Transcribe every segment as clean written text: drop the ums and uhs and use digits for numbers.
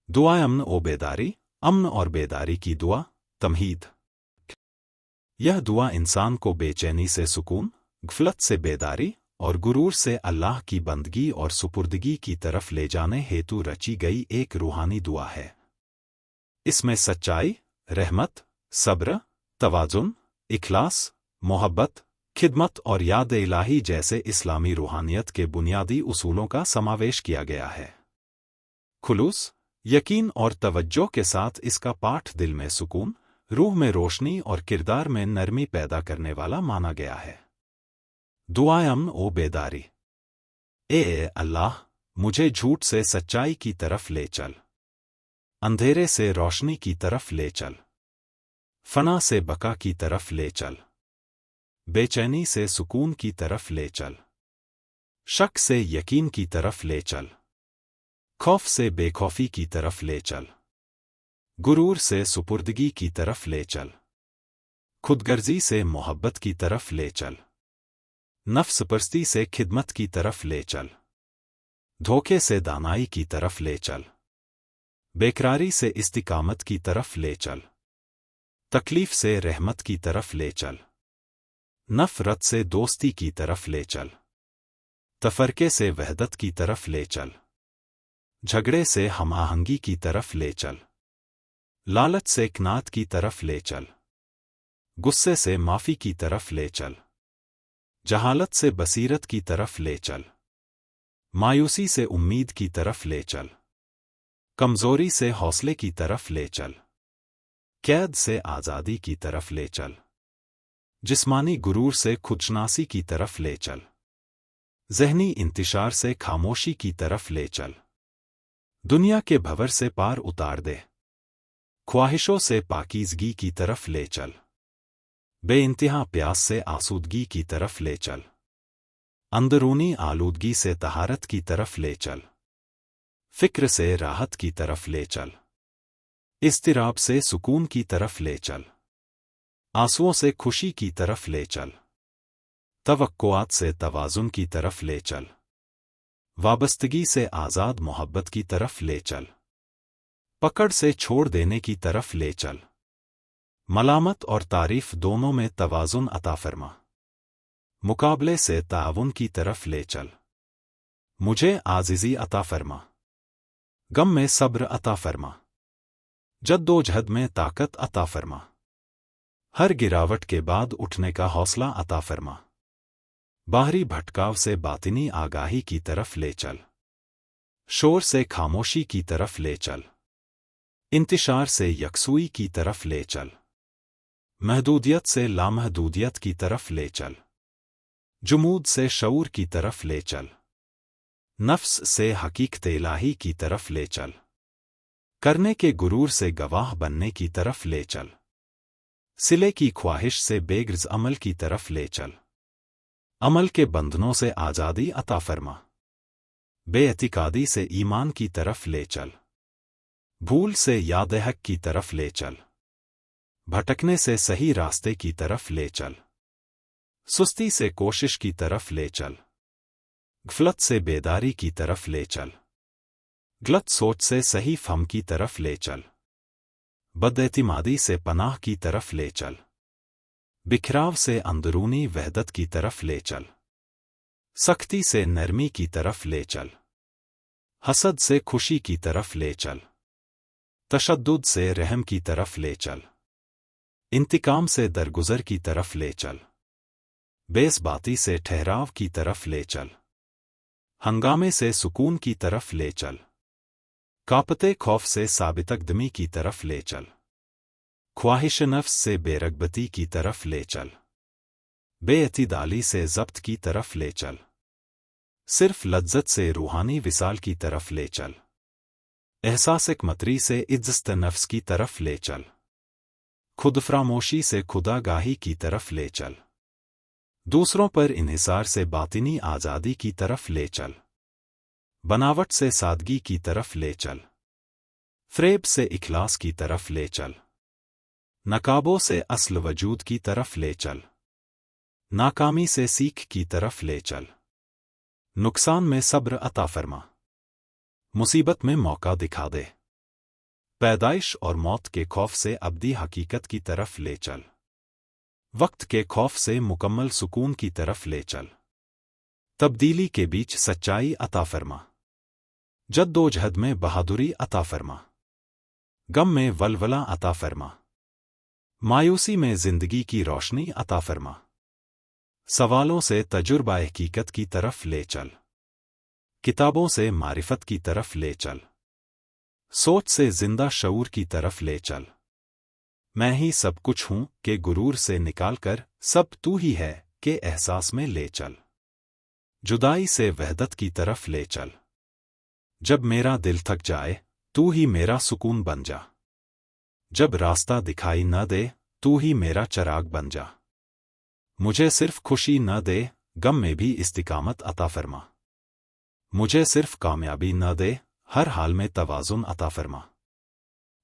दुआ अमन ओ बेदारी, अमन और बेदारी की दुआ, तमहीद। यह दुआ इंसान को बेचैनी से सुकून, गफलत से बेदारी और गुरूर से अल्लाह की बंदगी और सुपुर्दगी की तरफ ले जाने हेतु रची गई एक रूहानी दुआ है। इसमें सच्चाई, रहमत, सब्र, तवाज़ुन, इखलास, मोहब्बत, खिदमत और याद इलाही जैसे इस्लामी रूहानियत के बुनियादी उसूलों का समावेश किया गया है। खुलूस, यकीन और तवज्जो के साथ इसका पाठ दिल में सुकून, रूह में रोशनी और किरदार में नरमी पैदा करने वाला माना गया है। दुआ अमन ओ बेदारी। ए अल्लाह, मुझे झूठ से सच्चाई की तरफ ले चल, अंधेरे से रोशनी की तरफ ले चल, फना से बका की तरफ ले चल, बेचैनी से सुकून की तरफ ले चल, शक से यकीन की तरफ ले चल, खौफ से बेखौफी की तरफ ले चल, गुरूर से सुपुर्दगी की तरफ ले चल, खुदगर्जी से मोहब्बत की तरफ ले चल, नफ्स परस्ती से खिदमत की तरफ ले चल, धोखे से दानाई की तरफ ले चल, बेकरारी से इस्तिकामत की तरफ ले चल, तकलीफ से रहमत की तरफ ले चल, नफरत से दोस्ती की तरफ ले चल, तफरके से वहदत की तरफ ले चल, झगड़े से हमाहंगी की तरफ ले चल, लालच से कनात की तरफ ले चल, गुस्से से माफी की तरफ ले चल, जहालत से बसीरत की तरफ ले चल, मायूसी से उम्मीद की तरफ ले चल, कमजोरी से हौसले की तरफ ले चल, कैद से आज़ादी की तरफ ले चल, जिस्मानी गुरूर से खुदशनासी की तरफ ले चल, ज़हनी इंतिशार से खामोशी की तरफ ले चल, दुनिया के भंवर से पार उतार दे, ख्वाहिशों से पाकीज़गी की तरफ ले चल, बेइंतहा प्यास से आसूदगी की तरफ ले चल, अंदरूनी आलूदगी से तहारत की तरफ ले चल, फिक्र से राहत की तरफ ले चल, इस्तिराब से सुकून की तरफ ले चल, आंसुओं से खुशी की तरफ ले चल, तवक्कुआत से तवाज़ुन की तरफ ले चल, वाबस्तगी से आज़ाद मोहब्बत की तरफ ले चल, पकड़ से छोड़ देने की तरफ ले चल, मलामत और तारीफ दोनों में तवाज़ुन अता फरमा, मुकाबले से ताउन की तरफ ले चल, मुझे आजिज़ी अता फरमा, गम में सब्र अता फरमा, जद्दोजहद में ताकत अता फरमा, हर गिरावट के बाद उठने का हौसला अता फरमा, बाहरी भटकाव से बातिनी आगाही की तरफ ले चल, शोर से खामोशी की तरफ ले चल, इंतिशार से यकसुई की तरफ ले चल, महदूदियत से लामहदूदियत की तरफ ले चल, जुमूद से शऊर की तरफ ले चल, नफ्स से हकीकत इलाही की तरफ ले चल, करने के गुरूर से गवाह बनने की तरफ ले चल, सिले की ख्वाहिश से बेगर्ज अमल की तरफ ले चल, अमल के बंधनों से आज़ादी अता फरमा, बेअतिकादी से ईमान की तरफ ले चल, भूल से याद हक की तरफ ले चल, भटकने से सही रास्ते की तरफ ले चल, सुस्ती से कोशिश की तरफ ले चल, गफलत से बेदारी की तरफ ले चल, गलत सोच से सही फहम की तरफ ले चल, बदएतिमादी से पनाह की तरफ ले चल, बिखराव से अंदरूनी वहदत की तरफ ले चल, सख्ती से नरमी की तरफ ले चल, हसद से खुशी की तरफ ले चल, तशद्दुद से रहम की तरफ ले चल, इंतकाम से दरगुजर की तरफ ले चल, बेसबाती से ठहराव की तरफ ले चल, हंगामे से सुकून की तरफ ले चल, कापते खौफ से साबितकदमी की तरफ ले चल, ख्वाहिश नफ्स से बेरगबती की तरफ ले चल, बेअतिदाली से ज़ब्त की तरफ ले चल, सिर्फ लज्जत से रूहानी विसाल की तरफ ले चल, एहसासिक मतरी से इज्जत नफ्स की तरफ ले चल, खुद फरामोशी से खुदागाही की तरफ ले चल, दूसरों पर इन्हिसार से बातिनी आज़ादी की तरफ ले चल, बनावट से सादगी की तरफ ले चल, फ्रेब से इखलास की तरफ ले चल, नकाबों से असल वजूद की तरफ ले चल, नाकामी से सीख की तरफ ले चल, नुकसान में सब्र अता फरमा, मुसीबत में मौका दिखा दे। पैदाइश और मौत के खौफ से अब्दी हकीकत की तरफ ले चल। वक्त के खौफ से मुकम्मल सुकून की तरफ ले चल। तब्दीली के बीच सच्चाई अता फरमा। जद्दोजहद में बहादुरी अता फरमा। गम में वलवला अता फरमा। मायूसी में जिंदगी की रोशनी अता फरमा। सवालों से तजुर्बा हकीकत की तरफ ले चल। किताबों से मारिफत की तरफ ले चल। सोच से जिंदा शऊर की तरफ ले चल। मैं ही सब कुछ हूं के गुरूर से निकालकर सब तू ही है के एहसास में ले चल। जुदाई से वहदत की तरफ ले चल। जब मेरा दिल थक जाए तू ही मेरा सुकून बन जा। जब रास्ता दिखाई न दे तू ही मेरा चिराग बन जा। मुझे सिर्फ खुशी न दे गम में भी इस्तिकामत अता फरमा। मुझे सिर्फ कामयाबी न दे हर हाल में तवाज़ुन अता फरमा।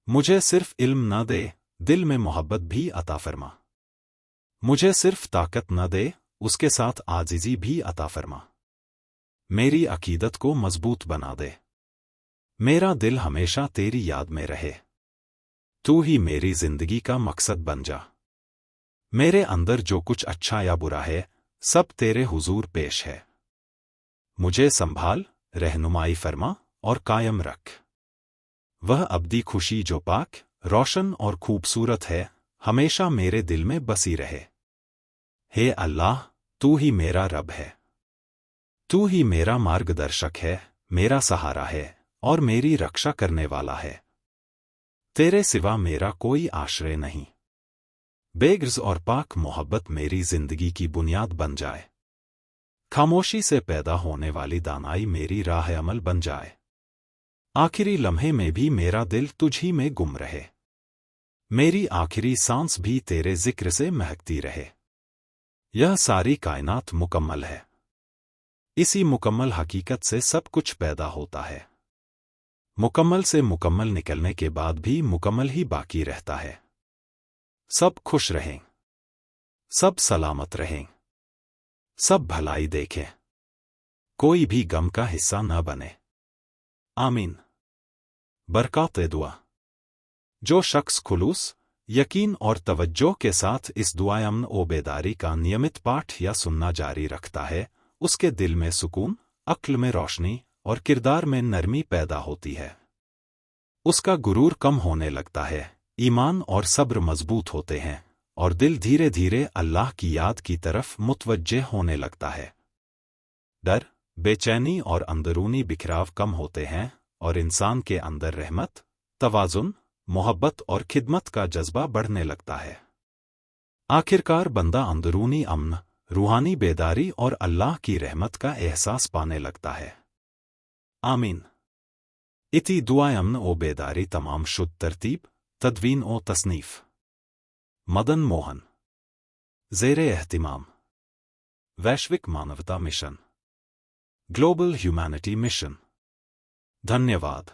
मुझे सिर्फ इल्म न दे दिल में मोहब्बत भी अता फरमा। मुझे सिर्फ ताकत न दे उसके साथ आजिज़ी भी अता फरमा। मेरी अकीदत को मजबूत बना दे। मेरा दिल हमेशा तेरी याद में रहे। तू ही मेरी जिंदगी का मकसद बन जा। मेरे अंदर जो कुछ अच्छा या बुरा है सब तेरे हुजूर पेश है। मुझे संभाल रहनुमाई फरमा और कायम रख। वह अब्दी खुशी जो पाक रोशन और खूबसूरत है हमेशा मेरे दिल में बसी रहे। हे अल्लाह तू ही मेरा रब है। तू ही मेरा मार्गदर्शक है मेरा सहारा है और मेरी रक्षा करने वाला है। तेरे सिवा मेरा कोई आश्रय नहीं। बेग़र्ज़ और पाक मोहब्बत मेरी जिंदगी की बुनियाद बन जाए। खामोशी से पैदा होने वाली दानाई मेरी राह अमल बन जाए। आखिरी लम्हे में भी मेरा दिल तुझ ही में गुम रहे। मेरी आखिरी सांस भी तेरे जिक्र से महकती रहे। यह सारी कायनात मुकम्मल है। इसी मुकम्मल हकीकत से सब कुछ पैदा होता है। मुकम्मल से मुकम्मल निकलने के बाद भी मुकम्मल ही बाकी रहता है। सब खुश रहें। सब सलामत रहें। सब भलाई देखें। कोई भी गम का हिस्सा न बने। आमीन। बरकात दुआ। जो शख्स खुलूस यकीन और तवज्जो के साथ इस दुआ अमन ओ बेदारी का नियमित पाठ या सुनना जारी रखता है उसके दिल में सुकून, अक्ल में रोशनी और किरदार में नरमी पैदा होती है। उसका गुरूर कम होने लगता है, ईमान और सब्र मजबूत होते हैं और दिल धीरे धीरे अल्लाह की याद की तरफ मुतवज्जे होने लगता है। डर, बेचैनी और अंदरूनी बिखराव कम होते हैं और इंसान के अंदर रहमत, तवाज़ुन, मोहब्बत और खिदमत का जज्बा बढ़ने लगता है। आखिरकार बंदा अंदरूनी अमन, रूहानी बेदारी और अल्लाह की रहमत का एहसास पाने लगता है। आमीन। इति दुआ अमन ओ बेदारी तमाम शुद्ध तरतीब, तदवीन ओ तसनीफ। मदन मोहन। ज़ेरे एहतिमाम वैश्विक मानवता मिशन, ग्लोबल ह्यूमैनिटी मिशन। धन्यवाद।